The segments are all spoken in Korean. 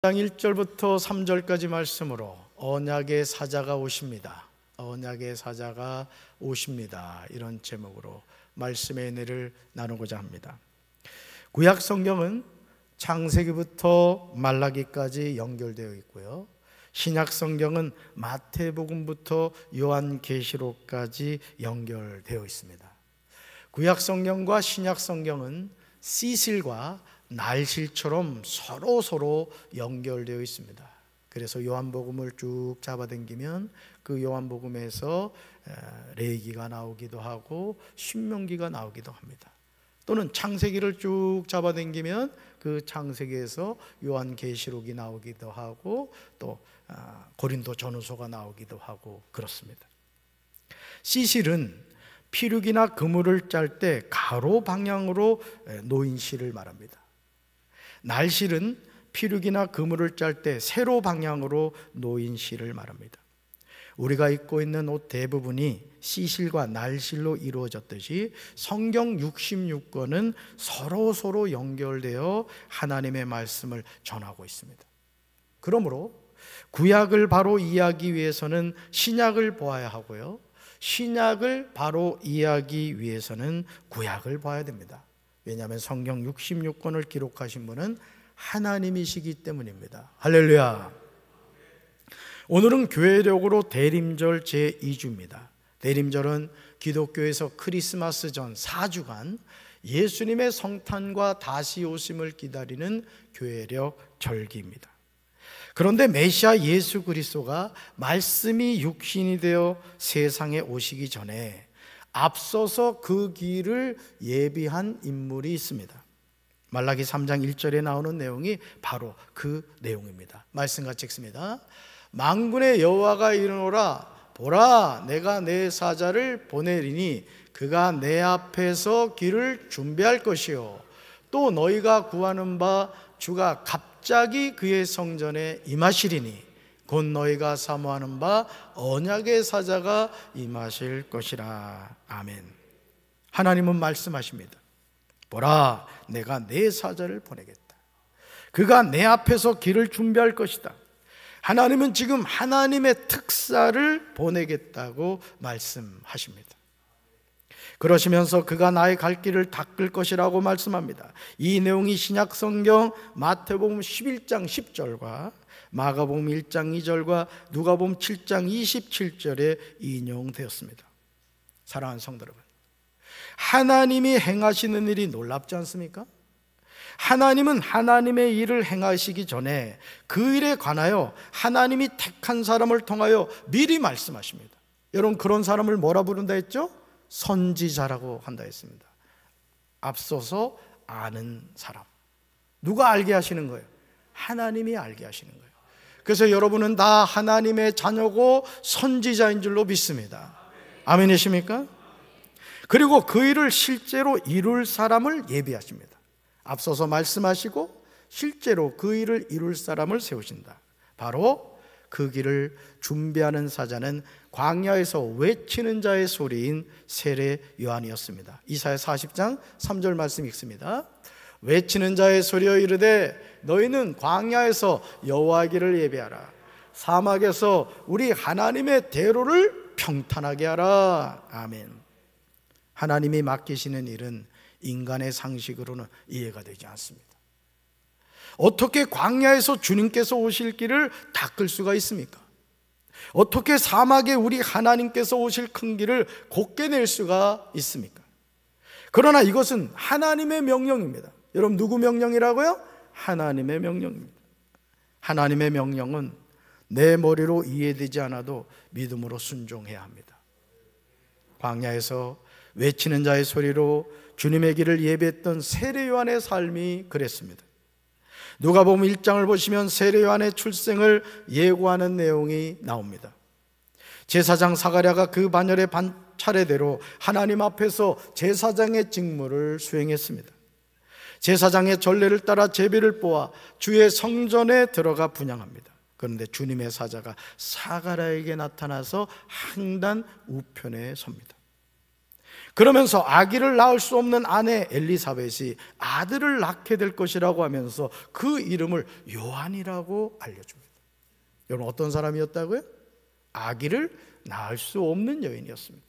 장 1절부터 3절까지 말씀으로 언약의 사자가 오십니다. 언약의 사자가 오십니다. 이런 제목으로 말씀의 은혜를 나누고자 합니다. 구약 성경은 창세기부터 말라기까지 연결되어 있고요, 신약 성경은 마태복음부터 요한계시록까지 연결되어 있습니다. 구약 성경과 신약 성경은 시실과 날실처럼 서로 연결되어 있습니다. 그래서 요한복음을 쭉 잡아당기면 그 요한복음에서 레위기가 나오기도 하고 신명기가 나오기도 합니다. 또는 창세기를 쭉 잡아당기면 그 창세기에서 요한계시록이 나오기도 하고 또 고린도 전후서가 나오기도 하고 그렇습니다. 시실은 피륙이나 그물을 짤 때 가로 방향으로 놓인 실을 말합니다. 날실은 피륙이나 그물을 짤 때 세로 방향으로 놓인 실을 말합니다. 우리가 입고 있는 옷 대부분이 시실과 날실로 이루어졌듯이 성경 66권은 서로 연결되어 하나님의 말씀을 전하고 있습니다. 그러므로 구약을 바로 이해하기 위해서는 신약을 보아야 하고요, 신약을 바로 이해하기 위해서는 구약을 봐야 됩니다. 왜냐하면 성경 66권을 기록하신 분은 하나님이시기 때문입니다. 할렐루야. 오늘은 교회력으로 대림절 제2주입니다. 대림절은 기독교에서 크리스마스 전 4주간 예수님의 성탄과 다시 오심을 기다리는 교회력 절기입니다. 그런데 메시아 예수 그리스도가 말씀이 육신이 되어 세상에 오시기 전에 앞서서 그 길을 예비한 인물이 있습니다. 말라기 3장 1절에 나오는 내용이 바로 그 내용입니다. 말씀같이 읽습니다. 만군의 여호와가 이르노라, 보라, 내가 내 사자를 보내리니 그가 내 앞에서 길을 준비할 것이요, 또 너희가 구하는 바 주가 갑자기 그의 성전에 임하시리니 곧 너희가 사모하는 바 언약의 사자가 임하실 것이라. 아멘. 하나님은 말씀하십니다. 보라, 내가 내 사자를 보내겠다. 그가 내 앞에서 길을 준비할 것이다. 하나님은 지금 하나님의 특사를 보내겠다고 말씀하십니다. 그러시면서 그가 나의 갈 길을 닦을 것이라고 말씀합니다. 이 내용이 신약 성경 마태복음 11장 10절과 마가복음 1장 2절과 누가복음 7장 27절에 인용되었습니다. 사랑하는 성도 여러분, 하나님이 행하시는 일이 놀랍지 않습니까? 하나님은 하나님의 일을 행하시기 전에 그 일에 관하여 하나님이 택한 사람을 통하여 미리 말씀하십니다. 여러분, 그런 사람을 뭐라 부른다 했죠? 선지자라고 한다 했습니다. 앞서서 아는 사람. 누가 알게 하시는 거예요? 하나님이 알게 하시는 거예요. 그래서 여러분은 다 하나님의 자녀고 선지자인 줄로 믿습니다. 아멘이십니까? 그리고 그 일을 실제로 이룰 사람을 예비하십니다. 앞서서 말씀하시고 실제로 그 일을 이룰 사람을 세우신다. 바로 그 길을 준비하는 사자는 광야에서 외치는 자의 소리인 세례 요한이었습니다. 이사야 40장 3절 말씀 읽습니다. 외치는 자의 소리여 이르되 너희는 광야에서 여호와의 길을 예비하라. 사막에서 우리 하나님의 대로를 평탄하게 하라. 아멘. 하나님이 맡기시는 일은 인간의 상식으로는 이해가 되지 않습니다. 어떻게 광야에서 주님께서 오실 길을 닦을 수가 있습니까? 어떻게 사막에 우리 하나님께서 오실 큰 길을 곧게 낼 수가 있습니까? 그러나 이것은 하나님의 명령입니다. 여러분, 누구 명령이라고요? 하나님의 명령입니다. 하나님의 명령은 내 머리로 이해되지 않아도 믿음으로 순종해야 합니다. 광야에서 외치는 자의 소리로 주님의 길을 예비했던 세례 요한의 삶이 그랬습니다. 누가복음 1장을 보시면 세례 요한의 출생을 예고하는 내용이 나옵니다. 제사장 사가랴가 그 반열의 차례대로 하나님 앞에서 제사장의 직무를 수행했습니다. 제사장의 전례를 따라 제비를 뽑아 주의 성전에 들어가 분향합니다. 그런데 주님의 사자가 사가랴에게 나타나서 항단 우편에 섭니다. 그러면서 아기를 낳을 수 없는 아내 엘리사벳이 아들을 낳게 될 것이라고 하면서 그 이름을 요한이라고 알려줍니다. 여러분, 어떤 사람이었다고요? 아기를 낳을 수 없는 여인이었습니다.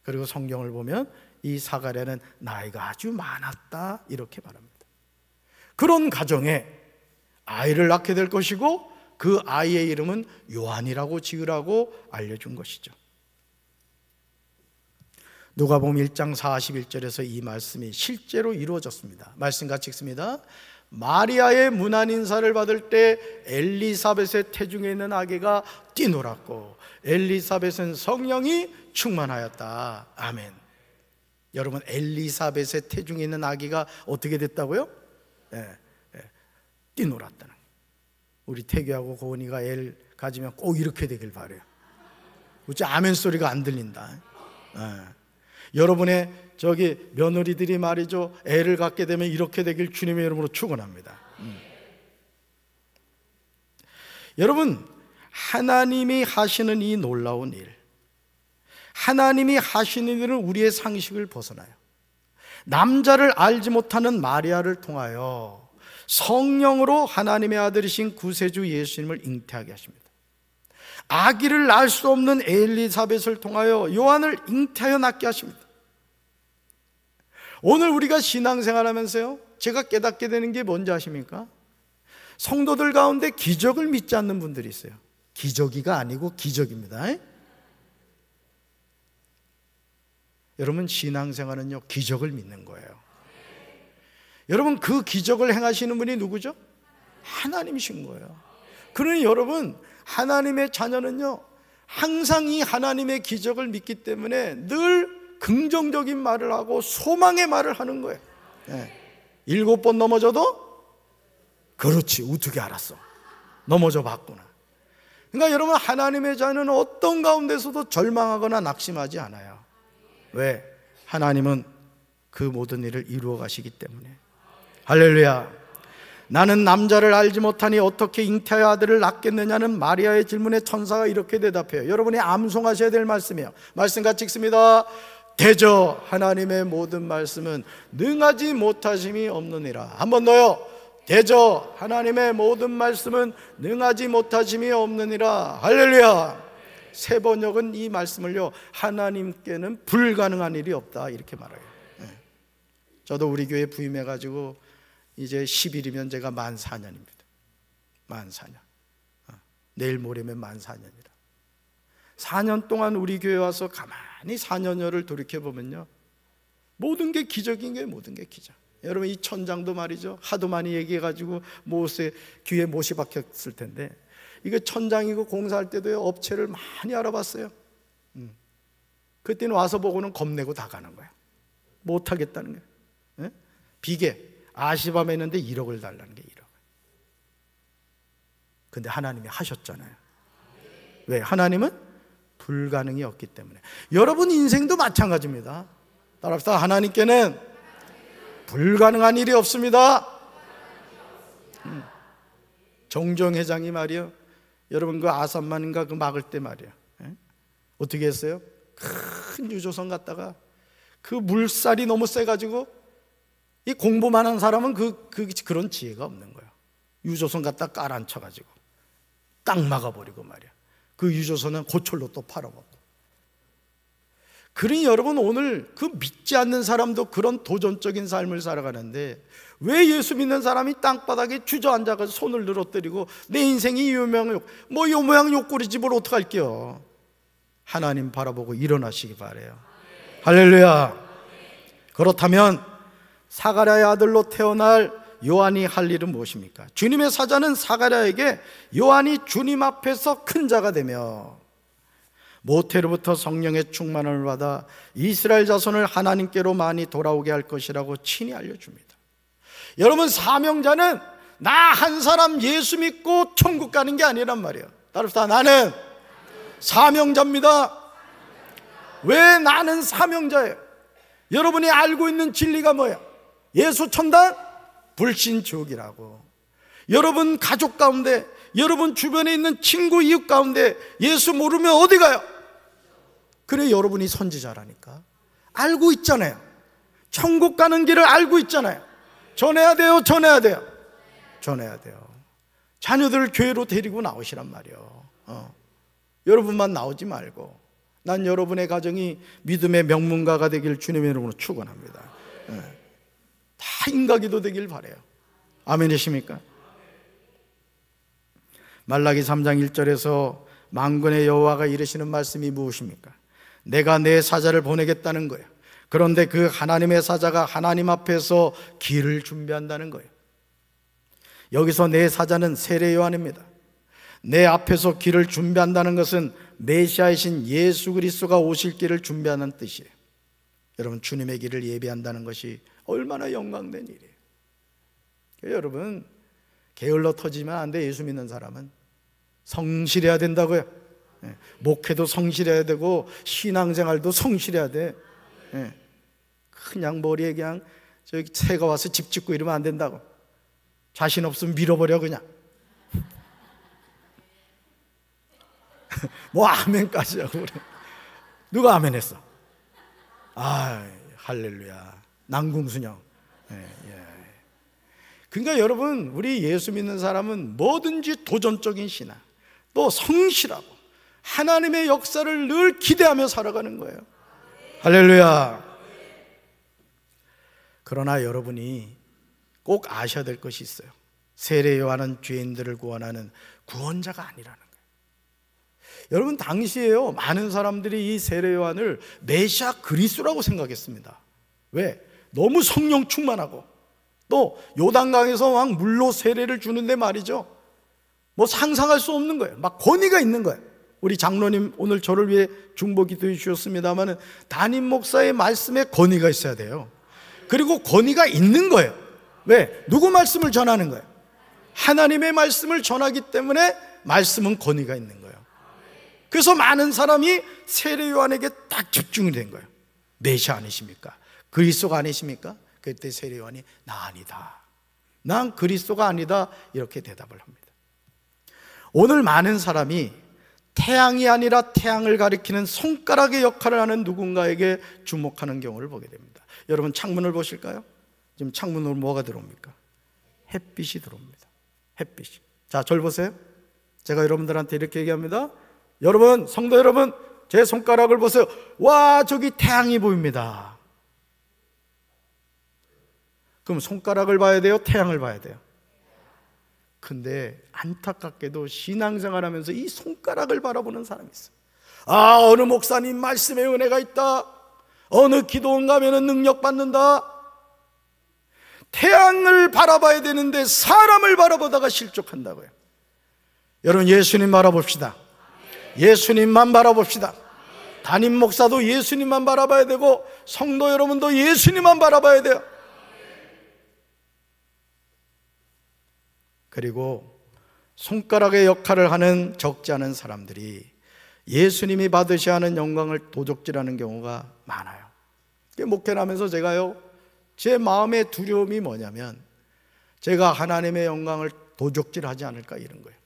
그리고 성경을 보면 이 사가랴는 나이가 아주 많았다 이렇게 말합니다. 그런 가정에 아이를 낳게 될 것이고 그 아이의 이름은 요한이라고 지으라고 알려준 것이죠. 누가복음 1장 41절에서 이 말씀이 실제로 이루어졌습니다. 말씀 같이 읽습니다. 마리아의 문안 인사를 받을 때 엘리사벳의 태중에 있는 아기가 뛰놀았고 엘리사벳은 성령이 충만하였다. 아멘. 여러분, 엘리사벳의 태중에 있는 아기가 어떻게 됐다고요? 뛰놀았다는. 우리 태규하고 고은이가 애를 가지면 꼭 이렇게 되길 바라요. 어째 아멘 소리가 안 들린다. 여러분의 저기 며느리들이 말이죠, 애를 갖게 되면 이렇게 되길 주님의 이름으로 축원합니다. 여러분, 하나님이 하시는 이 놀라운 일, 하나님이 하시는 일은 우리의 상식을 벗어나요. 남자를 알지 못하는 마리아를 통하여 성령으로 하나님의 아들이신 구세주 예수님을 잉태하게 하십니다. 아기를 낳을 수 없는 엘리사벳을 통하여 요한을 잉태하여 낳게 하십니다. 오늘 우리가 신앙생활하면서요, 제가 깨닫게 되는 게 뭔지 아십니까? 성도들 가운데 기적을 믿지 않는 분들이 있어요. 기저귀가 아니고 기적입니다. 여러분, 신앙생활은요, 기적을 믿는 거예요. 여러분, 그 기적을 행하시는 분이 누구죠? 하나님이신 거예요. 그러니 여러분, 하나님의 자녀는요, 항상 이 하나님의 기적을 믿기 때문에 늘 긍정적인 말을 하고 소망의 말을 하는 거예요. 7번 넘어져도 그렇지, 어떻게 알았어? 넘어져 봤구나. 그러니까 여러분, 하나님의 자녀는 어떤 가운데서도 절망하거나 낙심하지 않아요. 왜? 하나님은 그 모든 일을 이루어 가시기 때문에. 할렐루야. 나는 남자를 알지 못하니 어떻게 잉태하여 아들을 낳겠느냐는 마리아의 질문에 천사가 이렇게 대답해요. 여러분이 암송하셔야 될 말씀이에요. 말씀 같이 읽습니다. 대저 하나님의 모든 말씀은 능하지 못하심이 없느니라. 한 번 더요. 대저 하나님의 모든 말씀은 능하지 못하심이 없느니라. 할렐루야. 새 번역은 이 말씀을요, 하나님께는 불가능한 일이 없다 이렇게 말해요. 저도 우리 교회 부임해가지고 이제 10일이면 제가 만 4년입니다. 만 4년. 내일 모레면 만 4년이라. 4년 동안 우리 교회 와서 가만히 4년여를 돌이켜보면요, 모든 게 기적인 게 모든 게 기적. 여러분, 이 천장도 말이죠, 하도 많이 얘기해가지고 못에 귀에 못이 박혔을 텐데, 이거 천장이고 공사할 때도요, 업체를 많이 알아봤어요. 그때는 와서 보고는 겁내고 다 가는 거야. 못하겠다는 거야. 비계 아시밤에 했는데 1억을 달라는 게 1억. 근데 하나님이 하셨잖아요. 왜? 하나님은 불가능이 없기 때문에. 여러분 인생도 마찬가지입니다. 따라합시다. 하나님께는 불가능한 일이 없습니다. 정정 회장이 말이요, 여러분 그 아산만인가 그 막을 때 말이야, 어떻게 했어요? 큰 유조선 갔다가 그 물살이 너무 세가지고 이 공부만 한 사람은 그런 지혜가 없는 거예요. 유조선 갖다 깔아앉혀가지고 딱 막아버리고 말이야. 그 유조선은 고철로 또 팔아먹고. 그러니 여러분, 오늘 그 믿지 않는 사람도 그런 도전적인 삶을 살아가는데, 왜 예수 믿는 사람이 땅바닥에 주저앉아서 손을 늘어뜨리고 내 인생이 요 모양 욕구리지 뭘 어떡할게요. 하나님 바라보고 일어나시기 바라요. 할렐루야. 그렇다면 사가랴의 아들로 태어날 요한이 할 일은 무엇입니까? 주님의 사자는 사가랴에게 요한이 주님 앞에서 큰 자가 되며 모태로부터 성령의 충만을 받아 이스라엘 자손을 하나님께로 많이 돌아오게 할 것이라고 친히 알려줍니다. 여러분, 사명자는 나 한 사람 예수 믿고 천국 가는 게 아니란 말이에요. 따라합시다. 나는 사명자입니다. 왜 나는 사명자예요? 여러분이 알고 있는 진리가 뭐예요? 예수 천당 불신족이라고. 여러분 가족 가운데, 여러분 주변에 있는 친구 이웃 가운데 예수 모르면 어디 가요? 그래, 여러분이 선지자라니까. 알고 있잖아요. 천국 가는 길을 알고 있잖아요. 전해야 돼요, 전해야 돼요, 전해야 돼요. 자녀들을 교회로 데리고 나오시란 말이에요. 여러분만 나오지 말고, 난 여러분의 가정이 믿음의 명문가가 되길 주님의 이름으로 축원합니다. 다 인가기도 되길 바라요. 아멘이십니까? 말라기 3장 1절에서 만군의 여호와가 이르시는 말씀이 무엇입니까? 내가 내 사자를 보내겠다는 거예요. 그런데 그 하나님의 사자가 하나님 앞에서 길을 준비한다는 거예요. 여기서 내 사자는 세례 요한입니다. 내 앞에서 길을 준비한다는 것은 메시아이신 예수 그리스도가 오실 길을 준비하는 뜻이에요. 여러분, 주님의 길을 예비한다는 것이 얼마나 영광된 일이에요. 여러분, 게을러 터지면 안 돼. 예수 믿는 사람은 성실해야 된다고요. 목회도 성실해야 되고 신앙생활도 성실해야 돼. 그냥 머리에 그냥 저기 새가 와서 집 짓고 이러면 안 된다고. 자신 없으면 밀어버려 그냥. 뭐 아멘까지 하고 그래. 누가 아멘 했어? 아, 할렐루야. 난궁순영. 그러니까 여러분, 우리 예수 믿는 사람은 뭐든지 도전적인 신앙, 또 성실하고 하나님의 역사를 늘 기대하며 살아가는 거예요. 할렐루야. 그러나 여러분이 꼭 아셔야 될 것이 있어요. 세례 요한은 죄인들을 구원하는 구원자가 아니라는 거예요. 여러분, 당시에요, 많은 사람들이 이 세례 요한을 메시아 그리스도라고 생각했습니다. 왜? 너무 성령 충만하고 또 요단강에서 막 물로 세례를 주는데 말이죠, 뭐 상상할 수 없는 거예요. 막 권위가 있는 거예요. 우리 장로님 오늘 저를 위해 중보 기도해 주셨습니다마는 담임 목사의 말씀에 권위가 있어야 돼요. 그리고 권위가 있는 거예요. 왜? 누구 말씀을 전하는 거예요? 하나님의 말씀을 전하기 때문에 말씀은 권위가 있는 거예요. 그래서 많은 사람이 세례 요한에게 딱 집중이 된 거예요. 메시아 아니십니까? 그리스도가 아니십니까? 그때 세례 요한이 나 아니다, 난 그리스도가 아니다, 이렇게 대답을 합니다. 오늘 많은 사람이 태양이 아니라 태양을 가리키는 손가락의 역할을 하는 누군가에게 주목하는 경우를 보게 됩니다. 여러분, 창문을 보실까요? 지금 창문으로 뭐가 들어옵니까? 햇빛이 들어옵니다. 햇빛이. 자, 절 보세요. 제가 여러분들한테 이렇게 얘기합니다. 여러분, 성도 여러분, 제 손가락을 보세요. 와, 저기 태양이 보입니다. 그럼 손가락을 봐야 돼요? 태양을 봐야 돼요? 근데 안타깝게도 신앙생활하면서 이 손가락을 바라보는 사람이 있어요. 아, 어느 목사님 말씀에 은혜가 있다, 어느 기도원 가면은 능력 받는다. 태양을 바라봐야 되는데 사람을 바라보다가 실족한다고요. 여러분, 예수님 바라봅시다. 예수님만 바라봅시다. 담임 목사도 예수님만 바라봐야 되고 성도 여러분도 예수님만 바라봐야 돼요. 그리고 손가락의 역할을 하는 적지 않은 사람들이 예수님이 받으셔야 하는 영광을 도적질하는 경우가 많아요. 목회를 하면서 제가요, 제 마음의 두려움이 뭐냐면 제가 하나님의 영광을 도적질하지 않을까, 이런 거예요.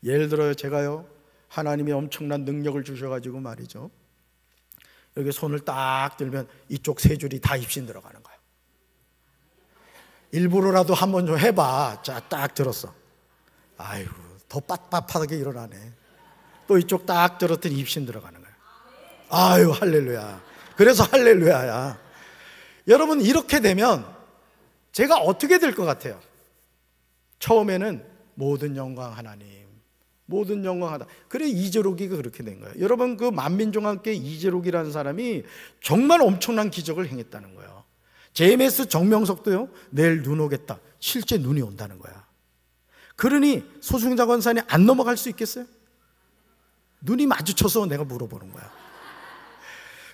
예를 들어요, 제가요, 하나님이 엄청난 능력을 주셔가지고 말이죠, 여기 손을 딱 들면 이쪽 세 줄이 다 입신 들어가는 거예요. 일부러라도 한번 좀 해봐. 자, 딱 들었어. 아이고, 더 빳빳하게 일어나네. 또 이쪽 딱 들었더니 입신 들어가는 거예요. 아유, 할렐루야. 그래서 할렐루야야. 여러분, 이렇게 되면 제가 어떻게 될 것 같아요? 처음에는 모든 영광 하나님, 모든 영광 하나. 그래, 이재록이가 그렇게 된 거예요. 여러분, 그 만민종합교회 이재록이라는 사람이 정말 엄청난 기적을 행했다는 거예요. JMS 정명석도요, 내일 눈 오겠다, 실제 눈이 온다는 거야. 그러니 소승자 권사님 안 넘어갈 수 있겠어요? 눈이 마주쳐서 내가 물어보는 거야.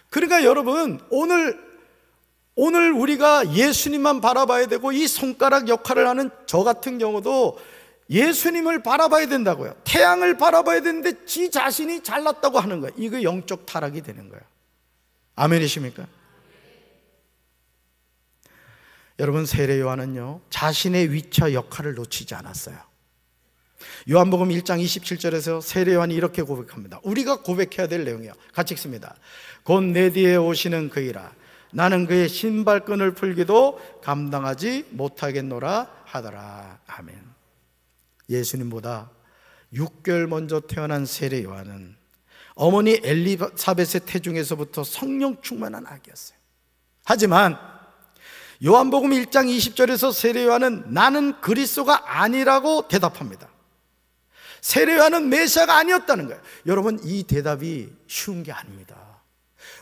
그러니까 여러분, 오늘 우리가 예수님만 바라봐야 되고, 이 손가락 역할을 하는 저 같은 경우도 예수님을 바라봐야 된다고요. 태양을 바라봐야 되는데 지 자신이 잘났다고 하는 거예요. 이거 영적 타락이 되는 거예요. 아멘이십니까? 여러분, 세례 요한은요, 자신의 위치와 역할을 놓치지 않았어요. 요한복음 1장 27절에서 세례 요한이 이렇게 고백합니다. 우리가 고백해야 될 내용이에요. 같이 읽습니다. 곧 내 뒤에 오시는 그이라 나는 그의 신발끈을 풀기도 감당하지 못하겠노라 하더라. 아멘. 예수님보다 6개월 먼저 태어난 세례 요한은 어머니 엘리사벳의 태중에서부터 성령 충만한 아기였어요. 하지만 요한복음 1장 20절에서 세례 요한은 나는 그리스도가 아니라고 대답합니다. 세례 요한은 메시아가 아니었다는 거예요. 여러분, 이 대답이 쉬운 게 아닙니다.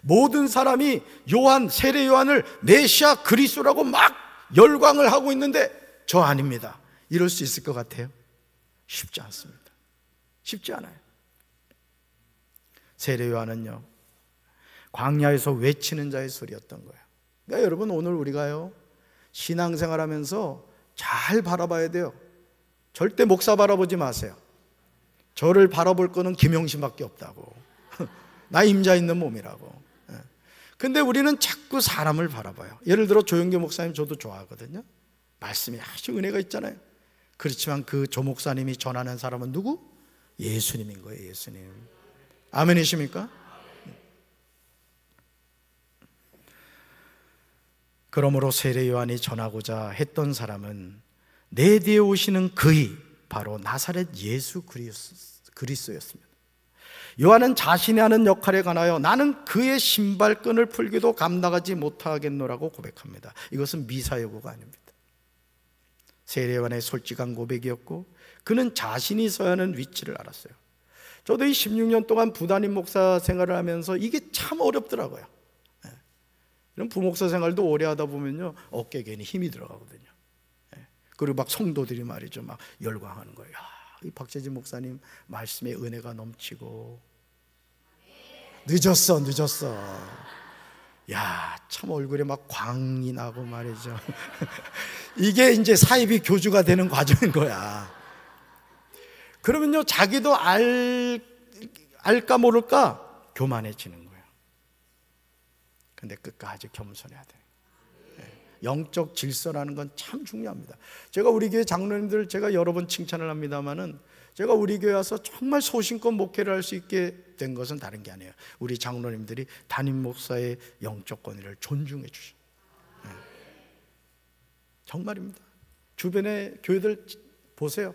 모든 사람이 세례 요한을 메시아 그리스도라고 막 열광을 하고 있는데 저 아닙니다. 이럴 수 있을 것 같아요? 쉽지 않습니다. 쉽지 않아요. 세례 요한은요, 광야에서 외치는 자의 소리였던 거예요. 그러니까 여러분, 오늘 우리가요 신앙생활하면서 잘 바라봐야 돼요. 절대 목사 바라보지 마세요. 저를 바라볼 거는 김용신밖에 없다고. 나 임자 있는 몸이라고. 근데 우리는 자꾸 사람을 바라봐요. 예를 들어 조영교 목사님 저도 좋아하거든요. 말씀이 아주 은혜가 있잖아요. 그렇지만 그 조 목사님이 전하는 사람은 누구? 예수님인 거예요. 예수님. 아멘이십니까? 그러므로 세례 요한이 전하고자 했던 사람은 내 뒤에 오시는 그의 바로 나사렛 예수 그리스도였습니다. 요한은 자신이 하는 역할에 관하여 나는 그의 신발끈을 풀기도 감당하지 못하겠노라고 고백합니다. 이것은 미사여구가 아닙니다. 세례 요한의 솔직한 고백이었고 그는 자신이 서야 하는 위치를 알았어요. 저도 이 16년 동안 부담임 목사 생활을 하면서 이게 참 어렵더라고요. 이런 부목사 생활도 오래 하다 보면요 어깨에 괜히 힘이 들어가거든요. 그리고 막 성도들이 말이죠 막 열광하는 거예요. 이 박재진 목사님 말씀에 은혜가 넘치고 늦었어 야, 참 얼굴에 막 광이 나고 말이죠. 이게 이제 사이비 교주가 되는 과정인 거야. 그러면요 자기도 알까 모를까 교만해지는 거예요. 근데 끝까지 겸손해야 돼요. 영적 질서라는 건 참 중요합니다. 제가 우리 교회 장로님들 제가 여러 번 칭찬을 합니다만은 제가 우리 교회 와서 정말 소신껏 목회를 할 수 있게 된 것은 다른 게 아니에요. 우리 장로님들이 담임 목사의 영적 권위를 존중해 주셔. 정말입니다. 주변의 교회들 보세요.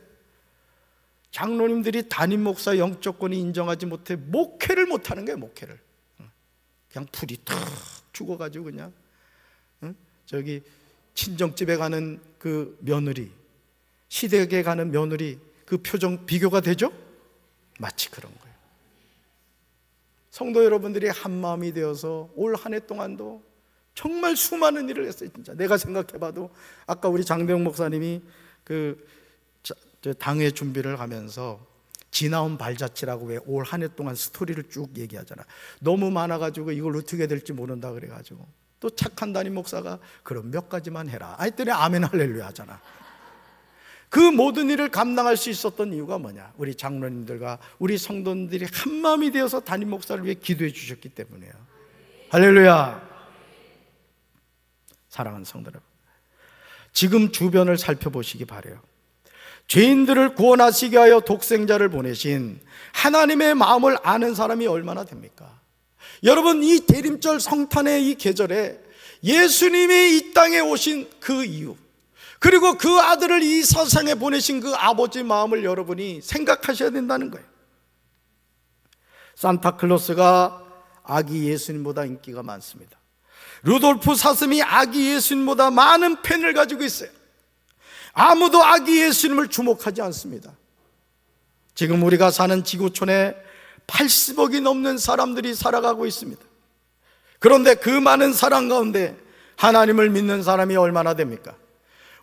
장로님들이 담임 목사의 영적 권위 인정하지 못해 목회를 못하는 거예요. 목회를 그냥 풀이 탁 죽어가지고 그냥 저기 친정집에 가는 그 며느리, 시댁에 가는 며느리 그 표정 비교가 되죠? 마치 그런 거예요. 성도 여러분들이 한마음이 되어서 올 한 해 동안도 정말 수많은 일을 했어요. 진짜 내가 생각해봐도 아까 우리 장대영 목사님이 그 당회 준비를 하면서 지나온 발자취라고 왜 올 한 해 동안 스토리를 쭉 얘기하잖아. 너무 많아가지고 이걸 어떻게 될지 모른다 그래가지고 또 착한 담임 목사가 그럼 몇 가지만 해라 했더니 아멘 할렐루야 하잖아. 그 모든 일을 감당할 수 있었던 이유가 뭐냐? 우리 장로님들과 우리 성도님들이 한마음이 되어서 담임 목사를 위해 기도해 주셨기 때문이에요. 할렐루야. 사랑하는 성도 여러분, 지금 주변을 살펴보시기 바라요. 죄인들을 구원하시게 하여 독생자를 보내신 하나님의 마음을 아는 사람이 얼마나 됩니까? 여러분, 이 대림절 성탄의 이 계절에 예수님이 이 땅에 오신 그 이유, 그리고 그 아들을 이 세상에 보내신 그 아버지 마음을 여러분이 생각하셔야 된다는 거예요. 산타클로스가 아기 예수님보다 인기가 많습니다. 루돌프 사슴이 아기 예수님보다 많은 팬을 가지고 있어요. 아무도 아기 예수님을 주목하지 않습니다. 지금 우리가 사는 지구촌에 80억이 넘는 사람들이 살아가고 있습니다. 그런데 그 많은 사람 가운데 하나님을 믿는 사람이 얼마나 됩니까?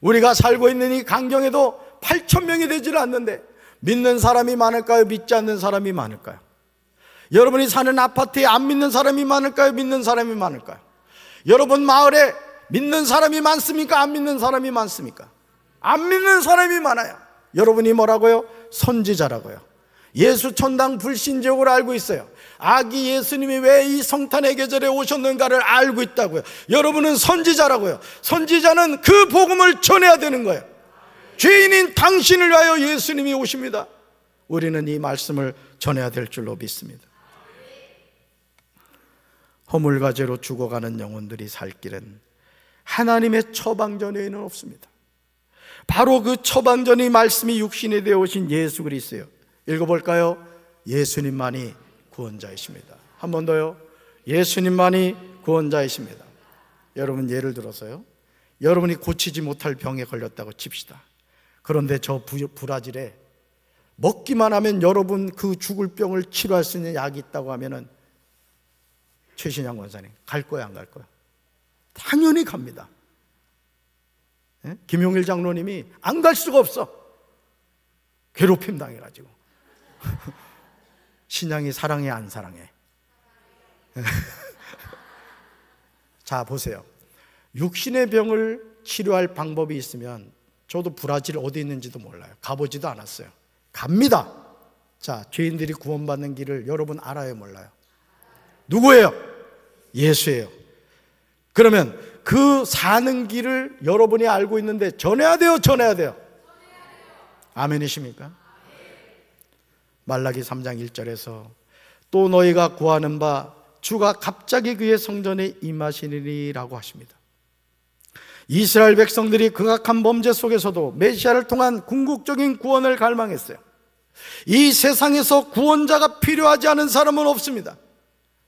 우리가 살고 있는 이 강경에도 8,000명이 되질 않는데 믿는 사람이 많을까요? 믿지 않는 사람이 많을까요? 여러분이 사는 아파트에 안 믿는 사람이 많을까요? 믿는 사람이 많을까요? 여러분 마을에 믿는 사람이 많습니까? 안 믿는 사람이 많습니까? 안 믿는 사람이 많아요. 여러분이 뭐라고요? 선지자라고요. 예수 천당 불신지옥을 알고 있어요. 아기 예수님이 왜 이 성탄의 계절에 오셨는가를 알고 있다고요. 여러분은 선지자라고요. 선지자는 그 복음을 전해야 되는 거예요. 죄인인 당신을 위하여 예수님이 오십니다. 우리는 이 말씀을 전해야 될 줄로 믿습니다. 허물과 죄로 죽어가는 영혼들이 살 길은 하나님의 처방전 외에는 없습니다. 바로 그 처방전의 말씀이 육신이 되어 오신 예수 그리스도예요. 읽어볼까요? 예수님만이 구원자이십니다. 한 번 더요. 예수님만이 구원자이십니다. 여러분, 예를 들어서요, 여러분이 고치지 못할 병에 걸렸다고 칩시다. 그런데 저 브라질에 먹기만 하면 여러분 그 죽을 병을 치료할 수 있는 약이 있다고 하면은 최신양 권사님 갈 거야, 안 갈 거야? 당연히 갑니다. 예? 김용일 장로님이 안 갈 수가 없어. 괴롭힘 당해가지고. 신앙이 사랑해, 안 사랑해? 자, 보세요. 육신의 병을 치료할 방법이 있으면, 저도 브라질 어디 있는지도 몰라요. 가보지도 않았어요. 갑니다. 자, 죄인들이 구원받는 길을 여러분 알아요, 몰라요? 누구예요? 예수예요. 그러면 그 사는 길을 여러분이 알고 있는데 전해야 돼요, 전해야 돼요? 아멘이십니까? 말라기 3장 1절에서 또 너희가 구하는 바 주가 갑자기 그의 성전에 임하시리라고 하십니다. 이스라엘 백성들이 극악한 범죄 속에서도 메시아를 통한 궁극적인 구원을 갈망했어요. 이 세상에서 구원자가 필요하지 않은 사람은 없습니다.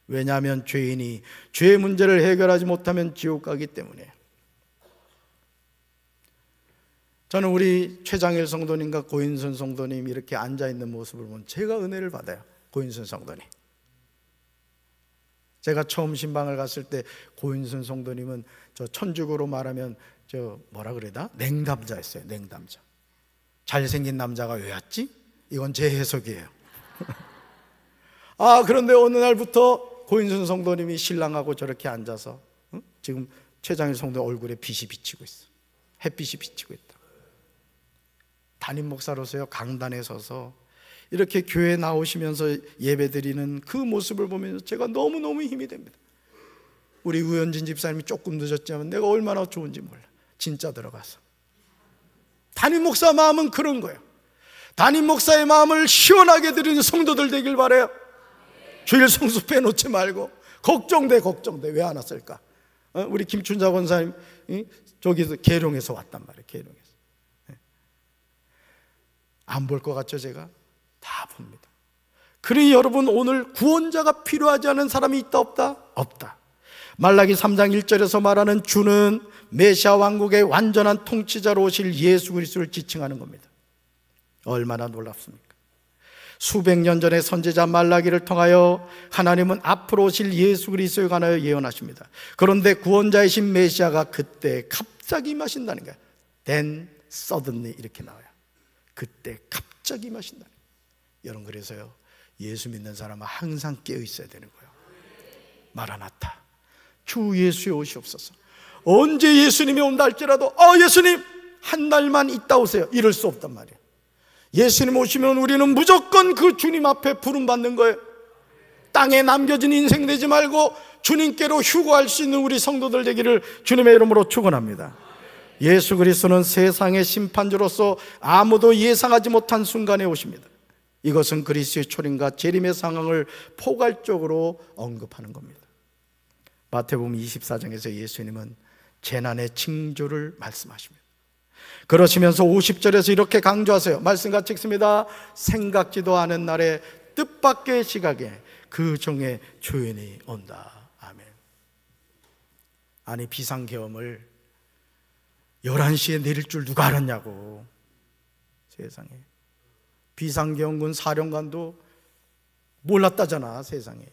왜냐하면 죄인이 죄의 문제를 해결하지 못하면 지옥 가기 때문이에요. 저는 우리 최장일 성도님과 고인순 성도님 이렇게 앉아있는 모습을 보면 제가 은혜를 받아요. 고인순 성도님, 제가 처음 신방을 갔을 때 고인순 성도님은 저 천주교로 말하면 저 뭐라 그래다? 냉담자였어요. 냉담자. 잘생긴 남자가 왜 왔지? 이건 제 해석이에요. 그런데 어느 날부터 고인순 성도님이 신랑하고 저렇게 앉아서 지금 최장일 성도 얼굴에 빛이 비치고 있어. 햇빛이 비치고 있다. 담임 목사로서요, 강단에 서서 이렇게 교회 나오시면서 예배드리는 그 모습을 보면서 제가 너무너무 힘이 됩니다. 우리 우현진 집사님이 조금 늦었지만 내가 얼마나 좋은지 몰라. 진짜 들어가서 담임 목사 마음은 그런 거예요. 담임 목사의 마음을 시원하게 드리는 성도들 되길 바라요. 주일 성수 빼놓지 말고. 걱정돼 왜 안 왔을까? 우리 김춘자 권사님 저기서 계룡에서 왔단 말이에요. 계룡에서. 안 볼 것 같죠? 제가 다 봅니다. 그러니 여러분, 오늘 구원자가 필요하지 않은 사람이 있다 없다? 없다. 말라기 3장 1절에서 말하는 주는 메시아 왕국의 완전한 통치자로 오실 예수 그리스도를 지칭하는 겁니다. 얼마나 놀랍습니까? 수백 년 전에 선지자 말라기를 통하여 하나님은 앞으로 오실 예수 그리스도에 관하여 예언하십니다. 그런데 구원자이신 메시아가 그때 갑자기 임하신다는 거예요. Then suddenly 이렇게 나와요. 그때 갑자기 임하신다는 거예요. 여러분, 그래서요, 예수 믿는 사람은 항상 깨어 있어야 되는 거예요. 마라나타, 주 예수에 오시옵소서. 언제 예수님이 온다 할지라도 예수님 한 날만 있다 오세요, 이럴 수 없단 말이에요. 예수님 오시면 우리는 무조건 그 주님 앞에 부름받는 거예요. 땅에 남겨진 인생 되지 말고 주님께로 휴거할 수 있는 우리 성도들 되기를 주님의 이름으로 축원합니다. 예수 그리스도는 세상의 심판주로서 아무도 예상하지 못한 순간에 오십니다. 이것은 그리스도의 초림과 재림의 상황을 포괄적으로 언급하는 겁니다. 마태복음 24장에서 예수님은 재난의 징조를 말씀하십니다. 그러시면서 50절에서 이렇게 강조하세요. 말씀 같이 읽습니다. 생각지도 않은 날에 뜻밖의 시각에 그 종의 주인이 온다. 아멘. 아니, 비상계엄을 11시에 내릴 줄 누가 알았냐고. 세상에. 비상계엄군 사령관도 몰랐다잖아, 세상에.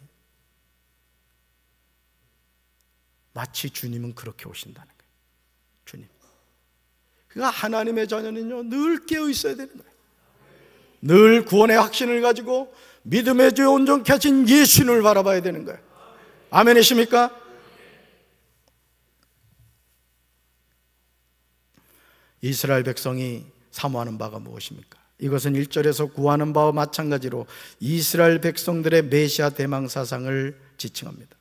마치 주님은 그렇게 오신다는 거예요. 주님. 그러니까 하나님의 자녀는요, 늘 깨어 있어야 되는 거예요. 늘 구원의 확신을 가지고 믿음의 주에 온전케 하신 예수님을 바라봐야 되는 거예요. 아멘이십니까? 이스라엘 백성이 사모하는 바가 무엇입니까? 이것은 1절에서 구하는 바와 마찬가지로 이스라엘 백성들의 메시아 대망 사상을 지칭합니다.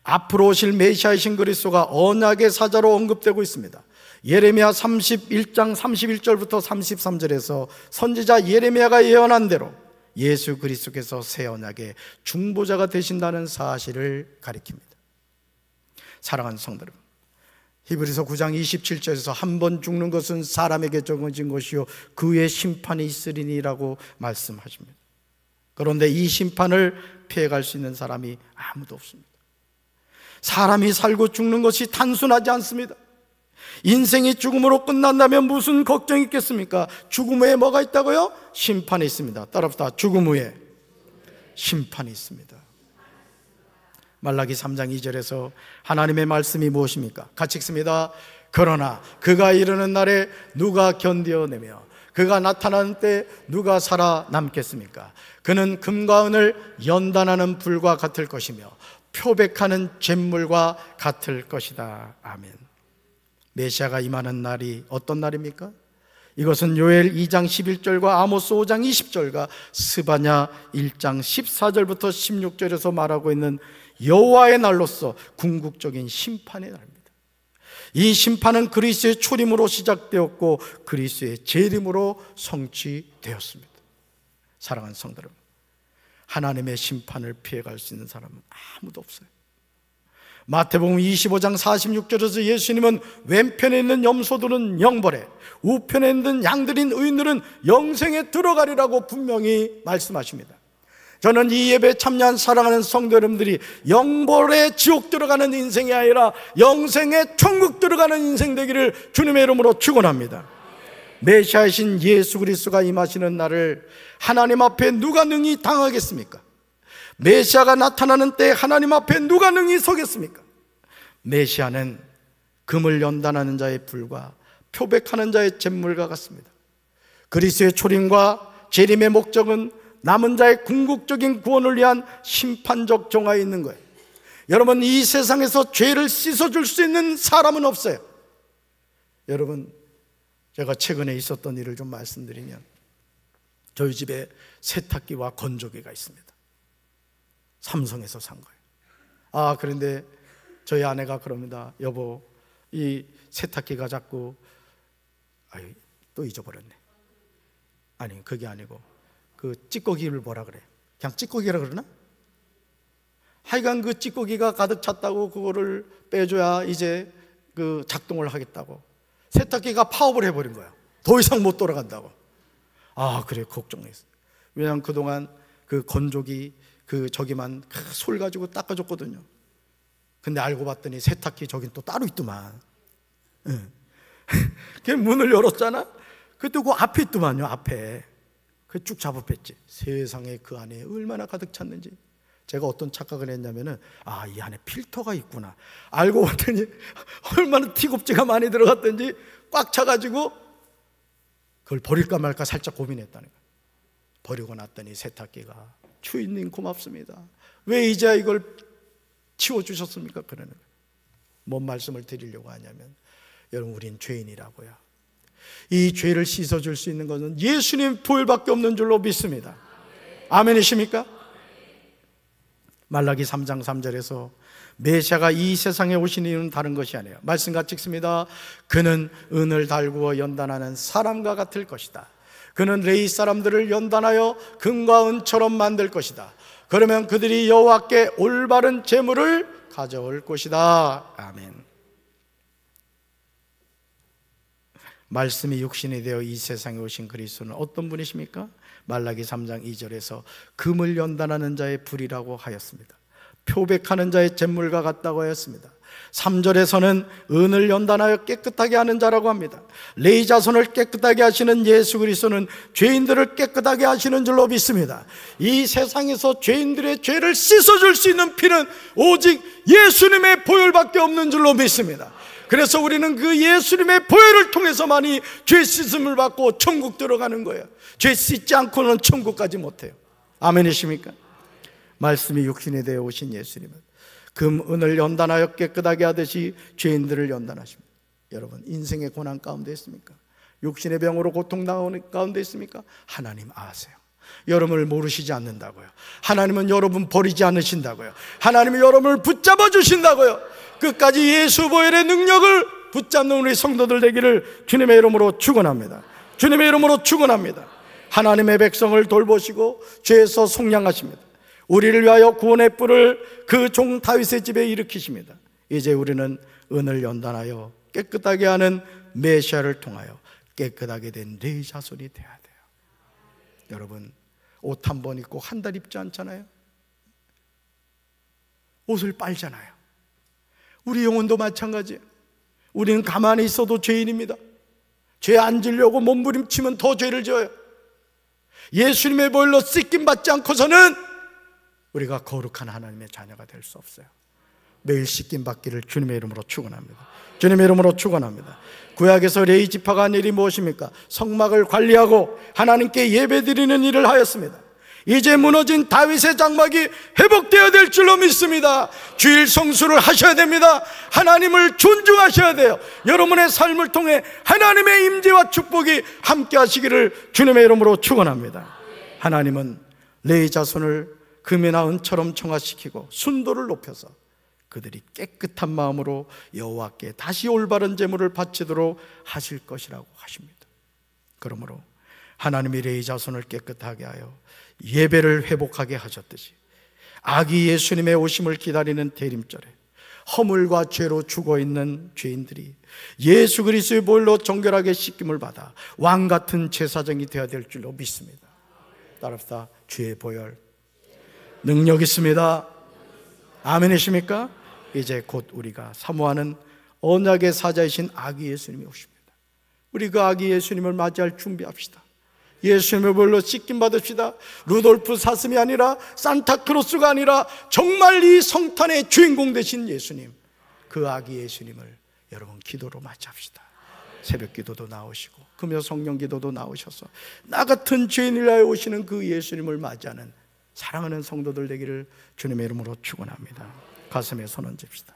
앞으로 오실 메시아이신 그리스도가 언약의 사자로 언급되고 있습니다. 예레미야 31장 31절부터 33절에서 선지자 예레미야가 예언한 대로 예수 그리스도께서 새 언약의 중보자가 되신다는 사실을 가리킵니다. 사랑하는 성도 여러분, 히브리서 9장 27절에서 한 번 죽는 것은 사람에게 정해진 것이요 그 후에 심판이 있으리니라고 말씀하십니다. 그런데 이 심판을 피해갈 수 있는 사람이 아무도 없습니다. 사람이 살고 죽는 것이 단순하지 않습니다. 인생이 죽음으로 끝난다면 무슨 걱정이 있겠습니까? 죽음 후에 뭐가 있다고요? 심판이 있습니다. 따라합시다. 죽음 후에 심판이 있습니다. 말라기 3장 2절에서 하나님의 말씀이 무엇입니까? 같이 읽습니다. 그러나 그가 이르는 날에 누가 견뎌내며 그가 나타나는 때 누가 살아남겠습니까? 그는 금과 은을 연단하는 불과 같을 것이며 표백하는 잿물과 같을 것이다. 아멘. 메시아가 임하는 날이 어떤 날입니까? 이것은 요엘 2장 11절과 아모스 5장 20절과 스바냐 1장 14절부터 16절에서 말하고 있는 여호와의 날로서 궁극적인 심판의 날입니다. 이 심판은 그리스도의 초림으로 시작되었고 그리스도의 재림으로 성취되었습니다. 사랑하는 성도 여러분, 하나님의 심판을 피해갈 수 있는 사람은 아무도 없어요. 마태복음 25장 46절에서 예수님은 왼편에 있는 염소들은 영벌에, 우편에 있는 양들인 의인들은 영생에 들어가리라고 분명히 말씀하십니다. 저는 이 예배에 참여한 사랑하는 성도 여러분들이 영벌에 지옥 들어가는 인생이 아니라 영생에 천국 들어가는 인생 되기를 주님의 이름으로 축원합니다. 메시아이신 예수 그리스도가 임하시는 날을 하나님 앞에 누가 능히 당하겠습니까? 메시아가 나타나는 때 하나님 앞에 누가 능히 서겠습니까? 메시아는 금을 연단하는 자의 불과 표백하는 자의 잿물과 같습니다. 그리스도의 초림과 재림의 목적은 남은 자의 궁극적인 구원을 위한 심판적 정화에 있는 거예요. 여러분, 이 세상에서 죄를 씻어줄 수 있는 사람은 없어요. 여러분, 제가 최근에 있었던 일을 좀 말씀드리면, 저희 집에 세탁기와 건조기가 있습니다. 삼성에서 산 거예요. 그런데 저희 아내가 그럽니다. 여보, 이 세탁기가 자꾸 또 잊어버렸네. 아니, 그게 아니고 그 찌꺼기를 뭐라 그래? 그냥 찌꺼기라 그러나? 하여간 그 찌꺼기가 가득 찼다고 그거를 빼줘야 이제 그 작동을 하겠다고 세탁기가 파업을 해버린 거야. 더 이상 못 돌아간다고. 그래, 걱정했어. 왜냐하면 그동안 그 건조기 저기만 솔 가지고 닦아줬거든요. 근데 알고 봤더니 세탁기 저긴 또 따로 있더만. 그 문을 열었잖아. 그때 그 앞에 있더만요. 앞에 그 쭉 잡아뺐지. 세상에 그 안에 얼마나 가득 찼는지. 제가 어떤 착각을 했냐면은 이 안에 필터가 있구나. 알고 봤더니 얼마나 티곱지가 많이 들어갔던지 꽉 차가지고 그걸 버릴까 말까 살짝 고민했다는 거예요. 버리고 났더니 세탁기가 주인님 고맙습니다. 왜 이제야 이걸 치워주셨습니까? 그러는 거예요. 뭔 말씀을 드리려고 하냐면, 여러분, 우린 죄인이라고요. 이 죄를 씻어줄 수 있는 것은 예수님 보혈밖에 없는 줄로 믿습니다. 아멘이십니까? 말라기 3장 3절에서 메시아가 이 세상에 오신 이유는 다른 것이 아니에요. 말씀같이 읽습니다. 그는 은을 달구어 연단하는 사람과 같을 것이다. 그는 레위 사람들을 연단하여 금과 은처럼 만들 것이다. 그러면 그들이 여호와께 올바른 제물을 가져올 것이다. 아멘. 말씀이 육신이 되어 이 세상에 오신 그리스도는 어떤 분이십니까? 말라기 3장 2절에서 금을 연단하는 자의 불이라고 하였습니다. 표백하는 자의 잿물과 같다고 하였습니다. 3절에서는 은을 연단하여 깨끗하게 하는 자라고 합니다. 레위 자손을 깨끗하게 하시는 예수 그리스도는 죄인들을 깨끗하게 하시는 줄로 믿습니다. 이 세상에서 죄인들의 죄를 씻어줄 수 있는 피는 오직 예수님의 보혈밖에 없는 줄로 믿습니다. 그래서 우리는 그 예수님의 보혈을 통해서만이 죄 씻음을 받고 천국 들어가는 거예요. 죄 씻지 않고는 천국까지 못해요. 아멘이십니까? 말씀이 육신이 되어 오신 예수님은 금, 은을 연단하여 깨끗하게 하듯이 죄인들을 연단하십니다. 여러분, 인생의 고난 가운데 있습니까? 육신의 병으로 고통당하는 가운데 있습니까? 하나님 아세요. 여러분을 모르시지 않는다고요. 하나님은 여러분 버리지 않으신다고요. 하나님은 여러분을 붙잡아 주신다고요. 끝까지 예수 보혈의 능력을 붙잡는 우리 성도들 되기를 주님의 이름으로 축원합니다. 주님의 이름으로 축원합니다. 하나님의 백성을 돌보시고 죄에서 속량하십니다. 우리를 위하여 구원의 뿔을 그 종 다윗의 집에 일으키십니다. 이제 우리는 은을 연단하여 깨끗하게 하는 메시아를 통하여 깨끗하게 된 레위 자손이 되어야 돼요. 여러분, 옷 한 번 입고 한 달 입지 않잖아요. 옷을 빨잖아요. 우리 영혼도 마찬가지예요. 우리는 가만히 있어도 죄인입니다. 죄 안 지려고 몸부림치면 더 죄를 지어요. 예수님의 보혈로 씻김 받지 않고서는 우리가 거룩한 하나님의 자녀가 될 수 없어요. 매일 씻김 받기를 주님의 이름으로 축원합니다. 주님의 이름으로 축원합니다. 구약에서 레위 지파가 한 일이 무엇입니까? 성막을 관리하고 하나님께 예배드리는 일을 하였습니다. 이제 무너진 다윗의 장막이 회복되어야 될 줄로 믿습니다. 주일 성수를 하셔야 됩니다. 하나님을 존중하셔야 돼요. 여러분의 삶을 통해 하나님의 임재와 축복이 함께 하시기를 주님의 이름으로 축원합니다. 하나님은 레위 자손을 금이나 은처럼 청화시키고 순도를 높여서 그들이 깨끗한 마음으로 여호와께 다시 올바른 제물을 바치도록 하실 것이라고 하십니다. 그러므로 하나님이 레위 자손을 깨끗하게 하여 예배를 회복하게 하셨듯이 아기 예수님의 오심을 기다리는 대림절에 허물과 죄로 죽어있는 죄인들이 예수 그리스도의 보혈로 정결하게 씻김을 받아 왕같은 제사장이 되어야 될 줄로 믿습니다. 따라합시다. 주의 보혈 능력 있습니다. 아멘이십니까? 이제 곧 우리가 사모하는 언약의 사자이신 아기 예수님이 오십니다. 우리 그 아기 예수님을 맞이할 준비합시다. 예수님의 보혈로 씻김 받읍시다. 루돌프 사슴이 아니라 산타크로스가 아니라 정말 이 성탄의 주인공 되신 예수님, 그 아기 예수님을 여러분 기도로 맞이합시다. 새벽 기도도 나오시고 금요 성령 기도도 나오셔서 나 같은 죄인을 위하여 오시는 그 예수님을 맞이하는 사랑하는 성도들 되기를 주님의 이름으로 축원합니다. 가슴에 손 얹읍시다.